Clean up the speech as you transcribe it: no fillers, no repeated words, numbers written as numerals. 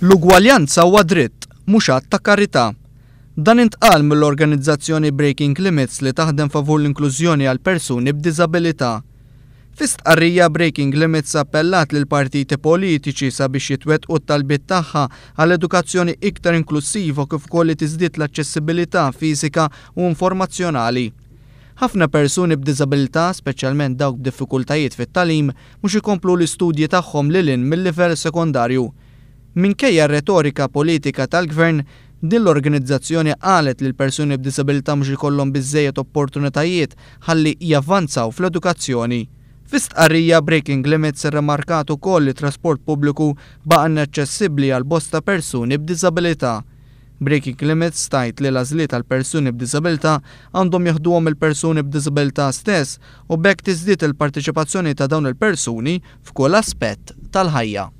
L-ugwaljanza huwa dritt, mhux att ta' karità. Dan intqal mill-organizzazzjoni Breaking Limits li taħdem favur l-inklużjoni għal persuni b'diżabilità. Fi stqarrija Breaking Limits appellat lil partiti politiċi sabiex jitwettqu t-talbiet tagħha għal edukazzjoni iktar inklusiva kif ukoll li tiżdied l-aċċessibilità fiżika u informazzjonali. Ħafna persuni b'diżabilità, speċjalment dawk b'diffikultajiet fit-tagħlim, mhux ikomplu l-istudji tagħhom lil mill-livell sekondarju. Minkejja r-retorika politika tal-gvern, din l-organizzazzjoni qalet li l-persuni b'disabilità mhux ikollhom biżżejjed opportunitajiet ħalli javvanzaw fl-edukazzjoni. Fi stqarrija Breaking Limits irremarkat ukoll li trasport pubbliku baqa' inaċċessibbli għal bosta persuni b'diżabilità. Breaking Limits tajt li l-għażliet għal persuni b'diżabilità għandhom jaħduhom il-persuni b'diżabilità stess u bekk tiżdied il-parteċipazzjoni ta' dawn il-persuni f'kull aspett tal-ħajja.